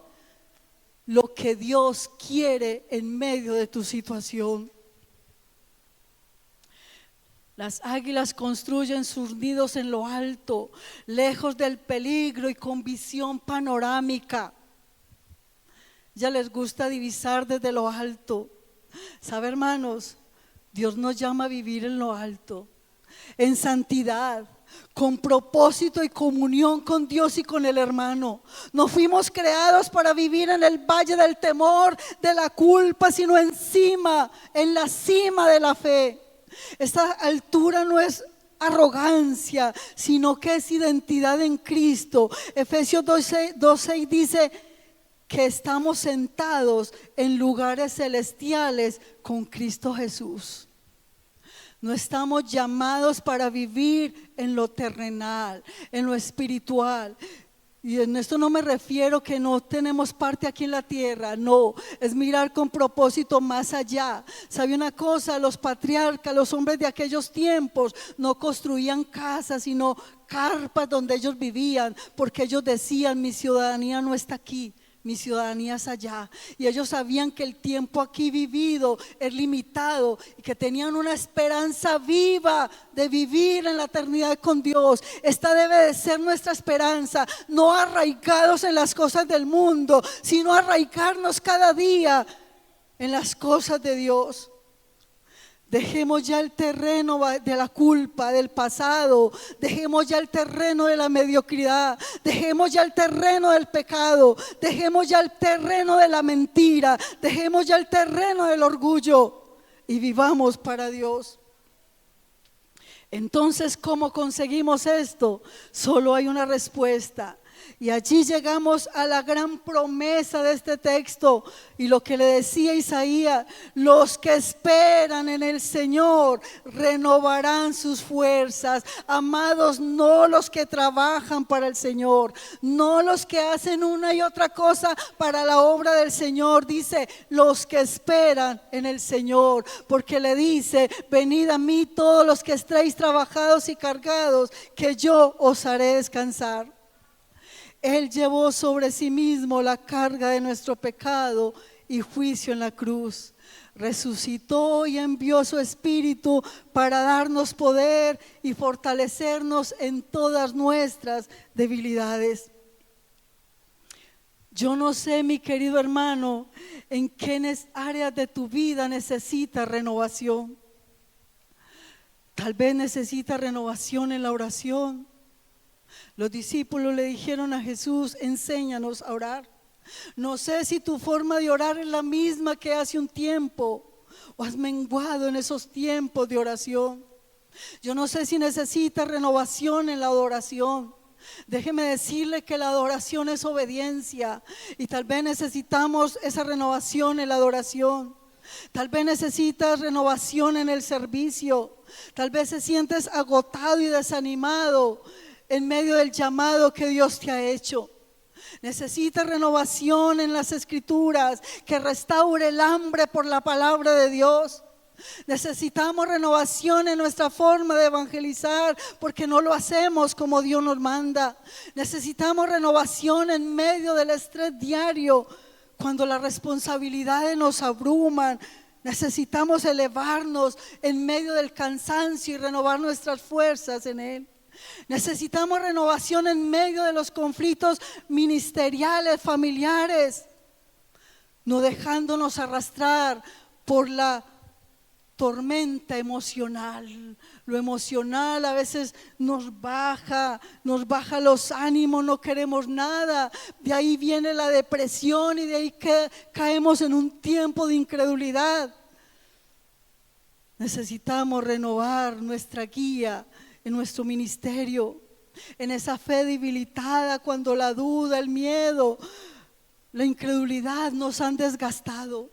lo que Dios quiere en medio de tu situación. Las águilas construyen sus nidos en lo alto, lejos del peligro y con visión panorámica. Ya les gusta divisar desde lo alto. ¿Sabe, hermanos? Dios nos llama a vivir en lo alto, en santidad, con propósito y comunión con Dios y con el hermano. No fuimos creados para vivir en el valle del temor, de la culpa, sino encima, en la cima de la fe. Esta altura no es arrogancia, sino que es identidad en Cristo. Efesios 2:6 dice que estamos sentados en lugares celestiales con Cristo Jesús. No estamos llamados para vivir en lo terrenal, en lo espiritual. Y en esto no me refiero que no tenemos parte aquí en la tierra, no, es mirar con propósito más allá. ¿Sabe una cosa? Los patriarcas, los hombres de aquellos tiempos no construían casas, sino carpas donde ellos vivían, porque ellos decían, mi ciudadanía no está aquí, mi ciudadanía es allá. Y ellos sabían que el tiempo aquí vivido es limitado y que tenían una esperanza viva de vivir en la eternidad con Dios. Esta debe de ser nuestra esperanza, no arraigados en las cosas del mundo, sino arraigarnos cada día en las cosas de Dios. Dejemos ya el terreno de la culpa, del pasado. Dejemos ya el terreno de la mediocridad. Dejemos ya el terreno del pecado. Dejemos ya el terreno de la mentira. Dejemos ya el terreno del orgullo y vivamos para Dios. Entonces, ¿cómo conseguimos esto? Solo hay una respuesta. Y allí llegamos a la gran promesa de este texto y lo que le decía Isaías: los que esperan en el Señor renovarán sus fuerzas. Amados, no los que trabajan para el Señor, no los que hacen una y otra cosa para la obra del Señor. Dice, los que esperan en el Señor, porque le dice, venid a mí todos los que estéis trabajados y cargados, que yo os haré descansar. Él llevó sobre sí mismo la carga de nuestro pecado y juicio en la cruz. Resucitó y envió su Espíritu para darnos poder y fortalecernos en todas nuestras debilidades. Yo no sé, mi querido hermano, en qué áreas de tu vida necesitas renovación. Tal vez necesitas renovación en la oración. Los discípulos le dijeron a Jesús: enséñanos a orar. No sé si tu forma de orar es la misma que hace un tiempo, o has menguado en esos tiempos de oración. Yo no sé si necesitas renovación en la adoración. Déjeme decirle que la adoración es obediencia, y tal vez necesitamos esa renovación en la adoración. Tal vez necesitas renovación en el servicio. Tal vez te sientes agotado y desanimado en medio del llamado que Dios te ha hecho. Necesitas renovación en las escrituras, que restaure el hambre por la palabra de Dios. Necesitamos renovación en nuestra forma de evangelizar, porque no lo hacemos como Dios nos manda. Necesitamos renovación en medio del estrés diario, cuando las responsabilidades nos abruman. Necesitamos elevarnos en medio del cansancio y renovar nuestras fuerzas en Él. Necesitamos renovación en medio de los conflictos ministeriales, familiares, no dejándonos arrastrar por la tormenta emocional. Lo emocional a veces nos baja los ánimos, no queremos nada. De ahí viene la depresión, y de ahí que caemos en un tiempo de incredulidad. Necesitamos renovar nuestra guía en nuestro ministerio, en esa fe debilitada cuando la duda, el miedo, la incredulidad nos han desgastado.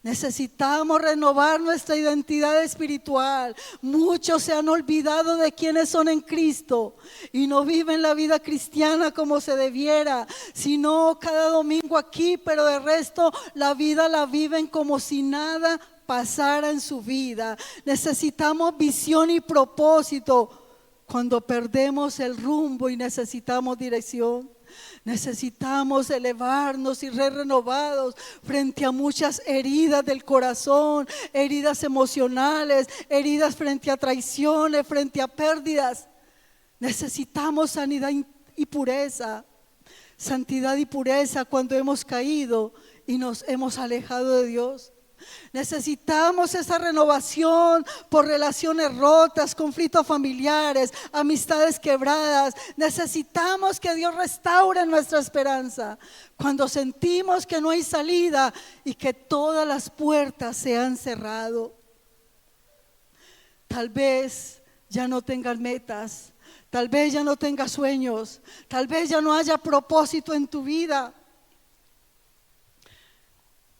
Necesitamos renovar nuestra identidad espiritual. Muchos se han olvidado de quiénes son en Cristo y no viven la vida cristiana como se debiera, sino cada domingo aquí, pero de resto la vida la viven como si nada pasara en su vida. Necesitamos visión y propósito cuando perdemos el rumbo y necesitamos dirección. Necesitamos elevarnos y ser renovados frente a muchas heridas del corazón, heridas emocionales, heridas frente a traiciones, frente a pérdidas. Necesitamos sanidad y pureza, santidad y pureza cuando hemos caído y nos hemos alejado de Dios. Necesitamos esa renovación por relaciones rotas, conflictos familiares, amistades quebradas. Necesitamos que Dios restaure nuestra esperanza cuando sentimos que no hay salida y que todas las puertas se han cerrado. Tal vez ya no tengas metas, tal vez ya no tengas sueños, tal vez ya no haya propósito en tu vida.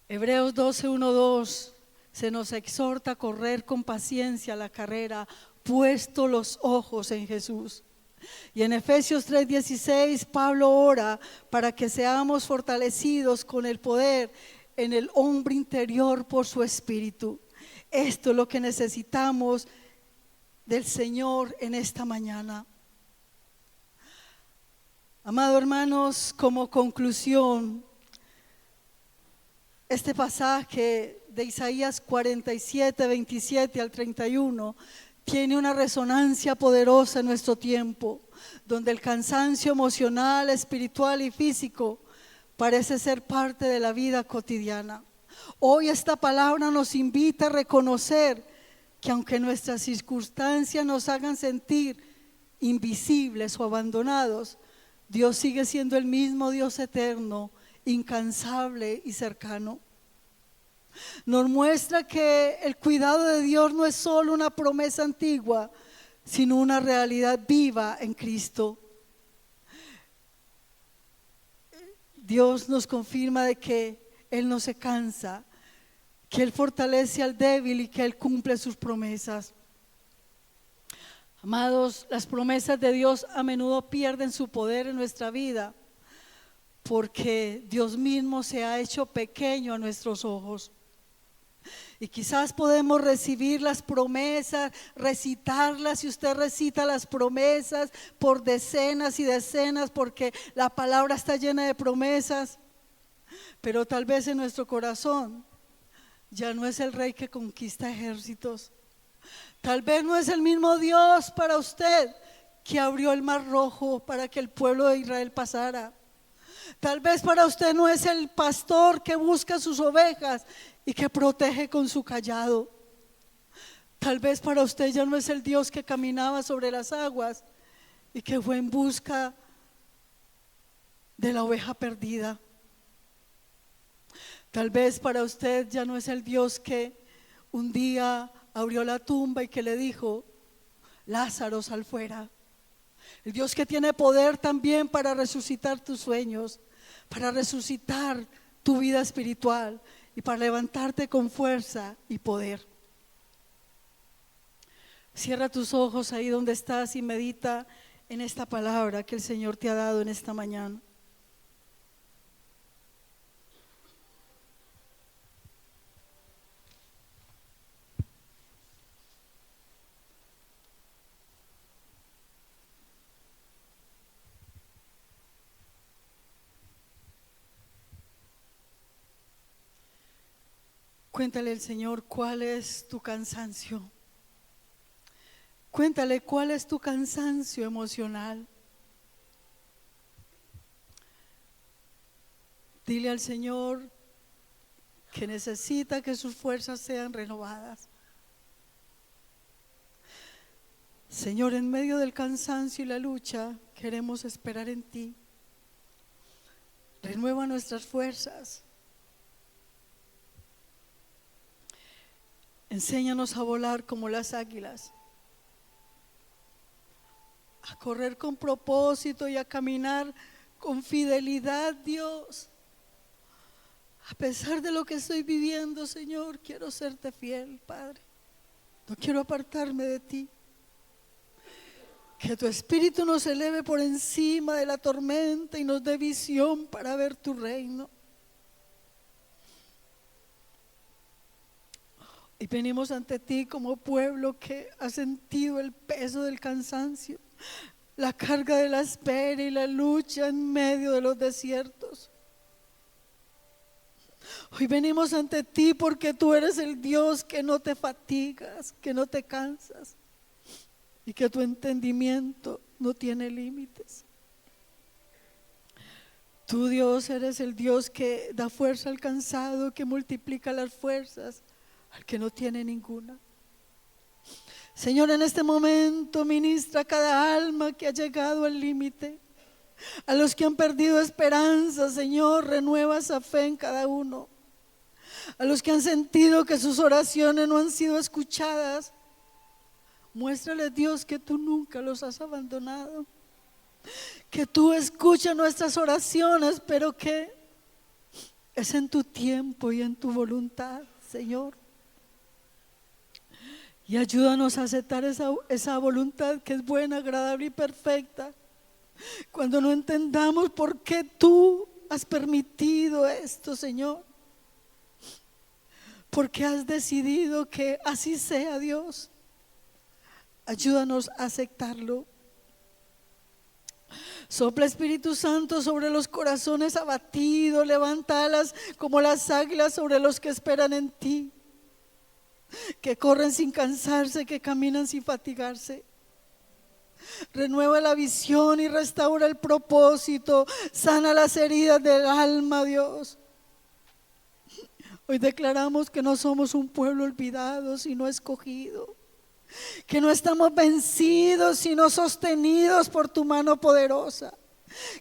Hebreos 12:1-2 se nos exhorta a correr con paciencia la carrera, puesto los ojos en Jesús. Y en Efesios 3:16 Pablo ora para que seamos fortalecidos con el poder en el hombre interior por su espíritu. Esto es lo que necesitamos del Señor en esta mañana. Amados hermanos, como conclusión, este pasaje de Isaías 47, 27 al 31 tiene una resonancia poderosa en nuestro tiempo, donde el cansancio emocional, espiritual y físico parece ser parte de la vida cotidiana. Hoy esta palabra nos invita a reconocer que aunque nuestras circunstancias nos hagan sentir invisibles o abandonados, Dios sigue siendo el mismo Dios eterno, incansable y cercano. Nos muestra que el cuidado de Dios no es solo una promesa antigua, sino una realidad viva en Cristo. Dios nos confirma de que Él no se cansa, que Él fortalece al débil y que Él cumple sus promesas. Amados, las promesas de Dios a menudo pierden su poder en nuestra vida, porque Dios mismo se ha hecho pequeño a nuestros ojos. Y quizás podemos recibir las promesas, recitarlas, si usted recita las promesas por decenas y decenas, porque la palabra está llena de promesas, pero tal vez en nuestro corazón ya no es el rey que conquista ejércitos. Tal vez no es el mismo Dios para usted que abrió el mar rojo para que el pueblo de Israel pasara. Tal vez para usted no es el pastor que busca sus ovejas y que protege con su cayado. Tal vez para usted ya no es el Dios que caminaba sobre las aguas y que fue en busca de la oveja perdida. Tal vez para usted ya no es el Dios que un día abrió la tumba y que le dijo: Lázaro, sal fuera. El Dios que tiene poder también para resucitar tus sueños, para resucitar tu vida espiritual y para levantarte con fuerza y poder. Cierra tus ojos ahí donde estás y medita en esta palabra que el Señor te ha dado en esta mañana. Cuéntale al Señor cuál es tu cansancio. Cuéntale cuál es tu cansancio emocional. Dile al Señor que necesita que sus fuerzas sean renovadas. Señor, en medio del cansancio y la lucha, queremos esperar en ti. Renueva nuestras fuerzas. Enséñanos a volar como las águilas, a correr con propósito y a caminar con fidelidad, Dios. A pesar de lo que estoy viviendo, Señor, quiero serte fiel, Padre. No quiero apartarme de ti. Que tu Espíritu nos eleve por encima de la tormenta y nos dé visión para ver tu reino. Y venimos ante ti como pueblo que ha sentido el peso del cansancio, la carga de la espera y la lucha en medio de los desiertos. Hoy venimos ante ti porque tú eres el Dios que no te fatigas, que no te cansas y que tu entendimiento no tiene límites. Tú, Dios, eres el Dios que da fuerza al cansado, que multiplica las fuerzas al que no tiene ninguna. Señor, en este momento ministra a cada alma que ha llegado al límite, a los que han perdido esperanza. Señor, renueva esa fe en cada uno. A los que han sentido que sus oraciones no han sido escuchadas, muéstrales, Dios, que tú nunca los has abandonado, que tú escuchas nuestras oraciones, pero que es en tu tiempo y en tu voluntad, Señor. Y ayúdanos a aceptar esa voluntad que es buena, agradable y perfecta. Cuando no entendamos por qué tú has permitido esto, Señor. Porque has decidido que así sea, Dios. Ayúdanos a aceptarlo. Sopla, Espíritu Santo, sobre los corazones abatidos. Levanta alas como las águilas sobre los que esperan en ti, que corren sin cansarse, que caminan sin fatigarse. Renueva la visión y restaura el propósito. Sana las heridas del alma, Dios. Hoy declaramos que no somos un pueblo olvidado, sino escogido, que no estamos vencidos, sino sostenidos por tu mano poderosa.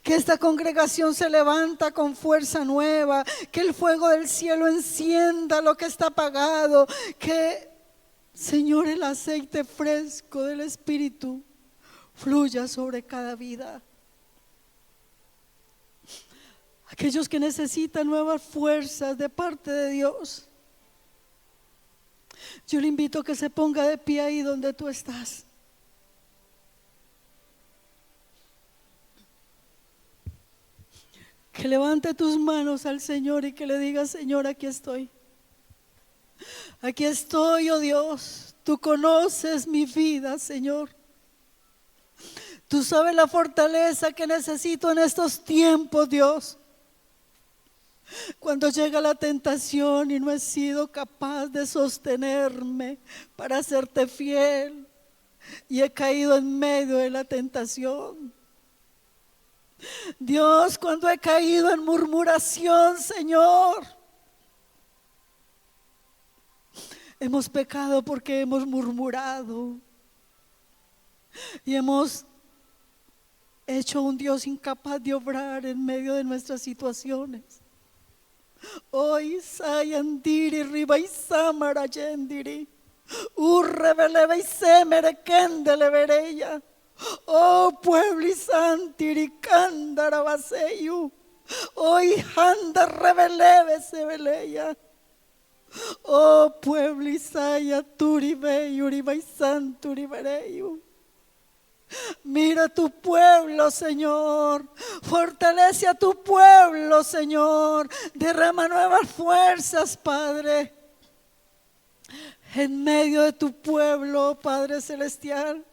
Que esta congregación se levanta con fuerza nueva, que el fuego del cielo encienda lo que está apagado, que, Señor, el aceite fresco del Espíritu fluya sobre cada vida. Aquellos que necesitan nuevas fuerzas de parte de Dios, yo le invito a que se ponga de pie ahí donde tú estás. Que levante tus manos al Señor y que le diga: Señor, aquí estoy. Aquí estoy, oh Dios. Tú conoces mi vida, Señor. Tú sabes la fortaleza que necesito en estos tiempos, Dios. Cuando llega la tentación y no he sido capaz de sostenerme para serte fiel y he caído en medio de la tentación. Dios, cuando he caído en murmuración, Señor, hemos pecado porque hemos murmurado y hemos hecho un Dios incapaz de obrar en medio de nuestras situaciones. Hoy sayandiri ribaizamara yendiri urrebelebe y semere kendele vereya. Oh pueblo y santiri cándara vaseyu. Hoy handa rebelebe se veleya. Oh pueblo y saya turibe yuribai santuri vereyu. Mira tu pueblo, Señor. Fortalece a tu pueblo, Señor. Derrama nuevas fuerzas, Padre, en medio de tu pueblo, Padre celestial.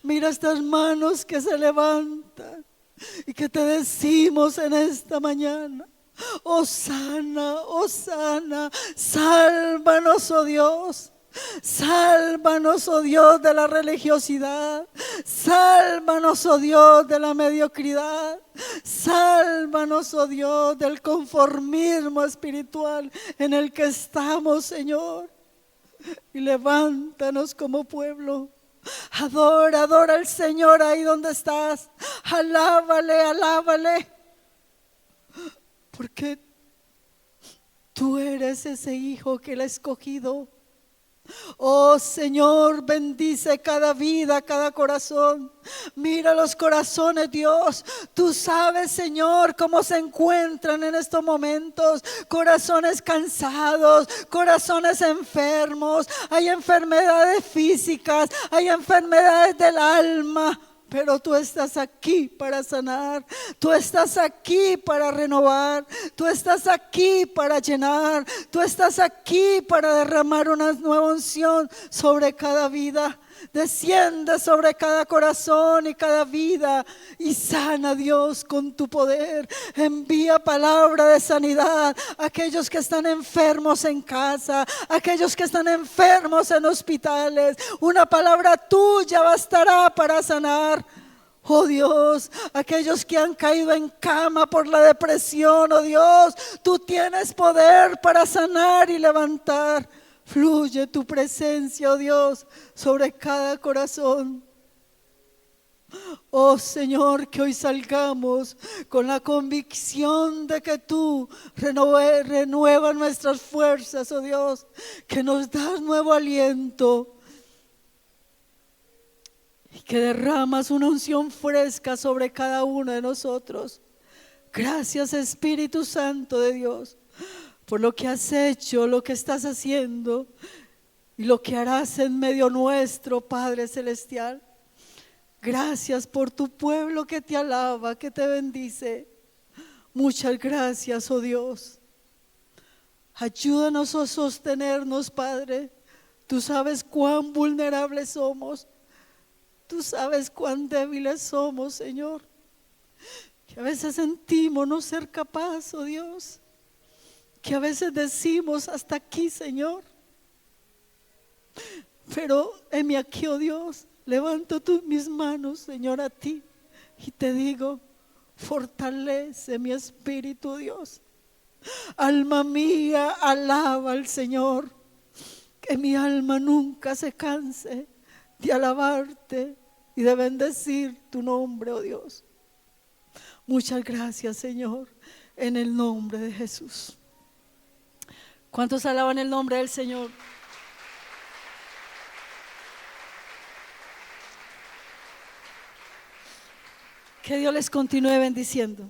Mira estas manos que se levantan y que te decimos en esta mañana: Hosana, Hosana, sálvanos, oh Dios. Sálvanos, oh Dios, de la religiosidad. Sálvanos, oh Dios, de la mediocridad. Sálvanos, oh Dios, del conformismo espiritual en el que estamos, Señor. Y levántanos como pueblo. Adora, adora al Señor ahí donde estás. Alábale, alábale. Porque tú eres ese hijo que Él ha escogido. Oh Señor, bendice cada vida, cada corazón. Mira los corazones, Dios. Tú sabes, Señor, cómo se encuentran en estos momentos. Corazones cansados, corazones enfermos. Hay enfermedades físicas, hay enfermedades del alma. Pero tú estás aquí para sanar, tú estás aquí para renovar, tú estás aquí para llenar, tú estás aquí para derramar una nueva unción sobre cada vida. Desciende sobre cada corazón y cada vida y sana, Dios, con tu poder. Envía palabra de sanidad a aquellos que están enfermos en casa, a aquellos que están enfermos en hospitales. Una palabra tuya bastará para sanar. Oh Dios, aquellos que han caído en cama por la depresión, oh Dios, tú tienes poder para sanar y levantar. Fluye tu presencia, oh Dios, sobre cada corazón. Oh Señor, que hoy salgamos con la convicción de que tú renuevas nuestras fuerzas, oh Dios, que nos das nuevo aliento y que derramas una unción fresca sobre cada uno de nosotros. Gracias, Espíritu Santo de Dios, por lo que has hecho, lo que estás haciendo y lo que harás en medio nuestro, Padre Celestial. Gracias por tu pueblo que te alaba, que te bendice. Muchas gracias, oh Dios. Ayúdanos a sostenernos, Padre. Tú sabes cuán vulnerables somos. Tú sabes cuán débiles somos, Señor. Que a veces sentimos no ser capaz, oh Dios. Que a veces decimos hasta aquí, Señor. Pero heme aquí, oh Dios. Levanto mis manos, Señor, a ti y te digo: fortalece mi espíritu, Dios. Alma mía, alaba al Señor. Que mi alma nunca se canse de alabarte y de bendecir tu nombre, oh Dios. Muchas gracias, Señor, en el nombre de Jesús. ¿Cuántos alaban el nombre del Señor? Que Dios les continúe bendiciendo.